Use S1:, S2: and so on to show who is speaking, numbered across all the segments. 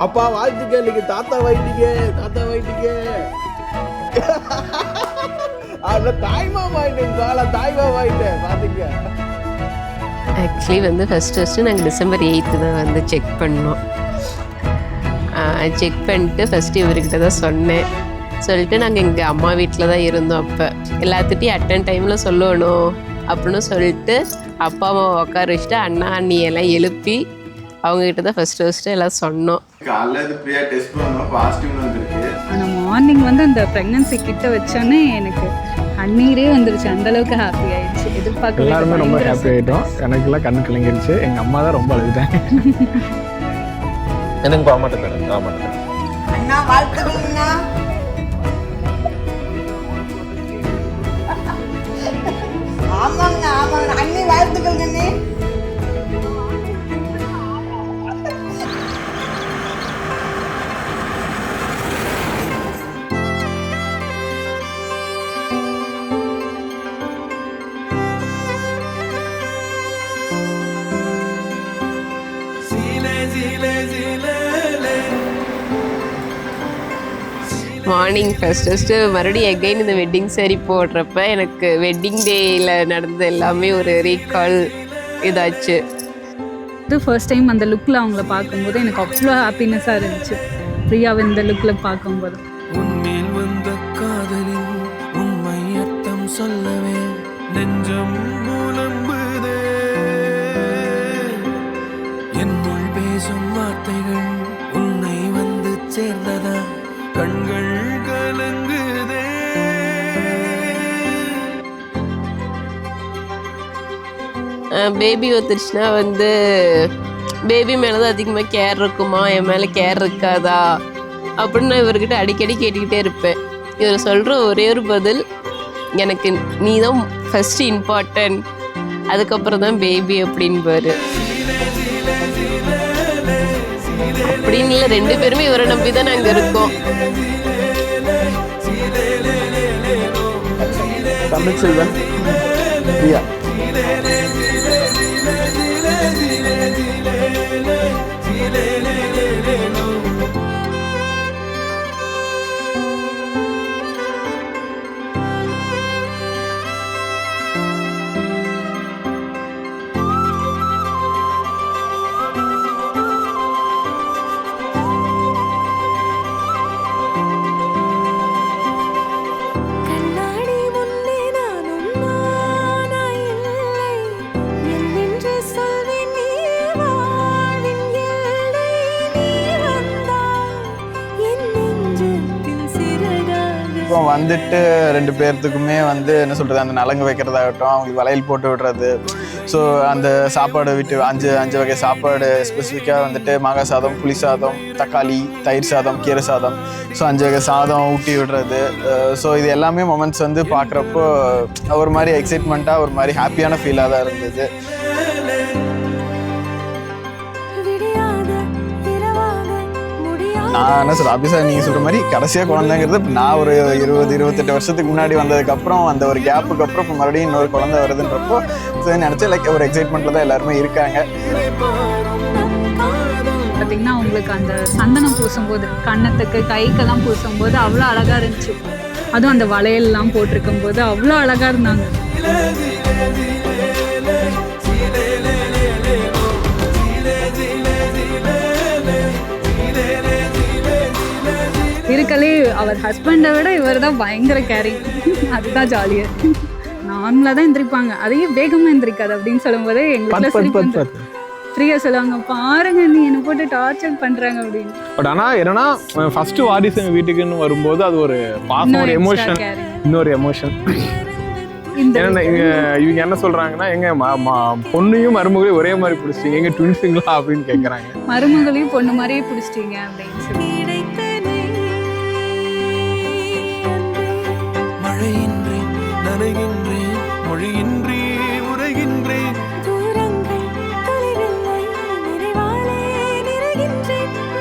S1: அப்பா வாழ்த்துக்கள், நீங்க தாத்தா வாயிட்டீங்க. பாத்துக்க.
S2: ஆக்சுவலி வந்து ஃபஸ்ட்டு நாங்கள் December 8 தான் வந்து செக் பண்ணோம். செக் பண்ணிட்டு ஃபஸ்ட்டு இவர்கிட்ட தான் சொன்னேன். சொல்லிட்டு நாங்கள் எங்கள் அம்மா வீட்டில் தான் இருந்தோம். அப்போ எல்லாத்துட்டையும் அட்டன் டைமில் சொல்லணும் அப்படின்னு சொல்லிட்டு அப்பா அம்மாவை உட்கார வச்சுட்டு அண்ணா அண்ணி எல்லாம் எழுப்பி அவங்ககிட்ட தான் ஃபஸ்ட்டு எல்லாம் சொன்னோம்.
S3: ஆனால் மார்னிங் வந்து அந்த ப்ரெக்னன்சி கிட்ட வச்சோன்னே எனக்கு கண்ணீரே வந்துருச்சு. அந்த அளவுக்கு ஹாப்பி ஆயிடுச்சு. எதிர்பார்க்க
S4: எல்லாருமே ரொம்ப ஹாப்பி ஆகிட்டோம். எனக்குலாம் கண்ணு கலங்கிருச்சு. எங்கள் அம்மா தான் ரொம்ப அழுதுட்டாங்க.
S5: எனக்கு போக மாட்டேன்.
S6: அண்ணா வாழ்த்துக்கள்ண்ணா. ஆமாங்க அண்ணி வாழ்த்துக்கள் அண்ணி.
S2: மார்னிங் ஃபஸ்ட்டு மறுபடியும் எகைன் இந்த வெட்டிங் சாரி போடுறப்ப எனக்கு வெட்டிங் டேயில் நடந்தது எல்லாமே ஒரு ரீகால் இதாச்சு.
S3: இது ஃபர்ஸ்ட் டைம் அந்த லுக்கில் அவங்கள பார்க்கும்போது எனக்கு அவ்வளோ ஹாப்பினஸ்ஸாக இருந்துச்சு. ஃப்ரீயாக இந்த லுக்கில் பார்க்கும்போது
S7: உன்மேல் வந்த காதலின் உண்மை அர்த்தம் சொல்லவே நெஞ்சம் மூலம்புதே. என்னுள் பேசும் வார்த்தைகள் உன்னை வந்து சேர்ந்ததா கண்கள் கலங்குதே.
S2: பேபி ஒத்துருச்சுன்னா வந்து பேபி மேலே தான் அதிகமாக கேர் இருக்குமா, என் மேலே கேர் இருக்காதா அப்படின்னு நான் இவர்கிட்ட அடிக்கடி கேட்டுக்கிட்டே இருப்பேன். இவர் சொல்கிற ஒரே ஒரு பதில், எனக்கு நீ தான் ஃபஸ்ட்டு இம்பார்ட்டன்ட், அதுக்கப்புறம் தான் பேபி அப்படின்பாரு. அப்படின்னு இல்லை, 2 பேருமே இவரை நம்பி தான் நாங்கள் இருக்கோம்.
S1: தமிழ்ச்செல்வன் பிரியா. வந்துட்டு 2 பேர்த்துக்குமே வந்து என்ன சொல்கிறது, அந்த நலங்கு வைக்கிறதாகட்டும், அவங்களுக்கு வளையல் போட்டு விடுறது. ஸோ அந்த சாப்பாடு விட்டு 5 வகை சாப்பாடு ஸ்பெசிஃபிக்காக வந்துட்டு மாங்காய் சாதம், புளி சாதம், தக்காளி, தயிர் சாதம், கீரை சாதம், ஸோ 5 வகை சாதம் ஊட்டி விடுறது. ஸோ இது எல்லாமே மொமெண்ட்ஸ் வந்து பார்க்குறப்போ ஒரு மாதிரி எக்ஸைட்மெண்ட்டாக, ஒரு மாதிரி ஹாப்பியான ஃபீலாக தான் இருந்தது. நான் என்ன சொல்கிறேன், அபிஷா நீங்கள் சொல்கிற மாதிரி கடைசியாக குழந்தைங்கிறது நான் ஒரு 20-28 வருஷத்துக்கு முன்னாடி வந்ததுக்கப்புறம் அந்த ஒரு கேப்புக்கு அப்புறம் இப்போ மறுபடியும் இன்னொரு குழந்தை வருதுன்றப்போ சரி நினச்சி லைக் ஒரு எக்ஸைட்மெண்ட்டில் தான் எல்லாருமே இருக்காங்க.
S3: பார்த்திங்கன்னா அவங்களுக்கு அந்த சந்தனம் பூசும்போது கன்னத்துக்கு கைக்கெல்லாம் பூசும்போது அவ்வளோ அழகாக இருந்துச்சு. அதுவும் அந்த வளையல்லாம் போட்டிருக்கும் போது அவ்வளோ அழகாக இருந்தாங்க. இருக்கலே அவர் ஹஸ்பண்டை விட இவர் தான் பயங்கர கேரிங். அதுதான் ஜாலியாக இருக்கு. நார்மலாக தான் எந்திரிப்பாங்க, அதையும் வேகமாக எந்திரிக்காது அப்படின்னு சொல்லும் போதே எங்களுக்கு ஃப்ரீயாக சொல்லுவாங்க, பாருங்க நீ என்னை போட்டு டார்ச்சர் பண்ணுறாங்க அப்படின்னு.
S4: பட் ஆனால் என்னன்னா ஃபர்ஸ்ட் வாரிசு வீட்டுக்குன்னு வரும்போது அது ஒரு பாசம், ஒரு எமோஷன், இன்னொரு எமோஷன். ஏன்னா இவங்க என்ன சொல்றாங்கன்னா, எங்க பொண்ணையும் மருமகளையும் ஒரே மாதிரி பிடிச்சிட்டீங்க, எங்க ட்வின்ஸுங்களா அப்படின்னு கேட்குறாங்க.
S3: மருமகளையும் பொண்ணு மாதிரியே பிடிச்சிட்டீங்க அப்படின்னு சொல்லி.
S7: மழையின்றேன், நனைகின்றேன், மொழியின்றி உரைகின்றேன்.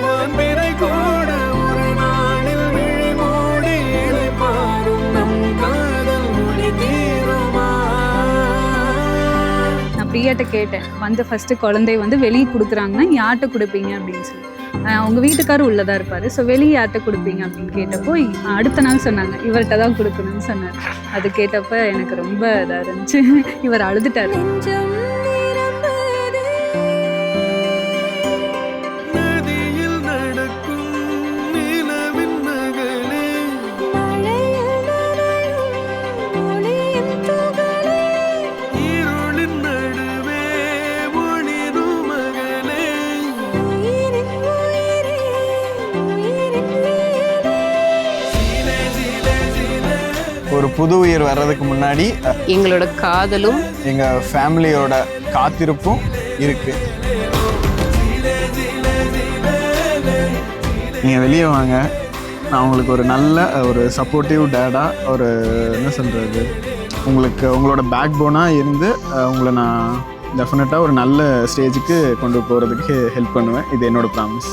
S7: வான்பிறை கூட ஒரு நாளில் விழி மூடி இளைப்பாறும் நம் காதல் மொழி தீருமா.
S3: அப்படி பிரியாட்ட கேட்டேன் வந்து ஃபஸ்ட்டு குழந்தைய வந்து வெளியே கொடுக்குறாங்கன்னா யார்கிட்ட கொடுப்பீங்க அப்படின்னு சொல்லி. அவங்க வீட்டுக்காரர் உள்ளதாக இருப்பார். ஸோ வெளியே யார்கிட்ட கொடுப்பீங்க அப்படின்னு கேட்டப்போ அடுத்த நாள் சொன்னாங்க இவர்கிட்ட தான் கொடுக்கணும்னு சொன்னார். அது கேட்டப்போ எனக்கு ரொம்ப இதாக இருந்துச்சு. இவர் அழுதுட்டார்.
S7: நதியில் நடக்கும் நிலவின் மகளே, இருளின் நடுவே ஒளிரும் மகளே, ஜீலே ஜீலே ஜீலே.
S1: ஒரு புது உயிர் வர்றதுக்கு முன்னாடி
S2: எங்களோட காதலும்
S1: எங்கள் ஃபேமிலியோட காத்திருப்பும் இருக்குது. நீங்கள் வெளியே வாங்க, நான் உங்களுக்கு ஒரு நல்ல ஒரு சப்போர்ட்டிவ் டேடாக ஒரு என்ன சொல்கிறது உங்களுக்கு உங்களோட பேக் போனாக இருந்து உங்களை நான் டெஃபினட்டாக ஒரு நல்ல ஸ்டேஜுக்கு கொண்டு போகிறதுக்கு ஹெல்ப் பண்ணுவேன். இது என்னோடய ப்ராமிஸ்.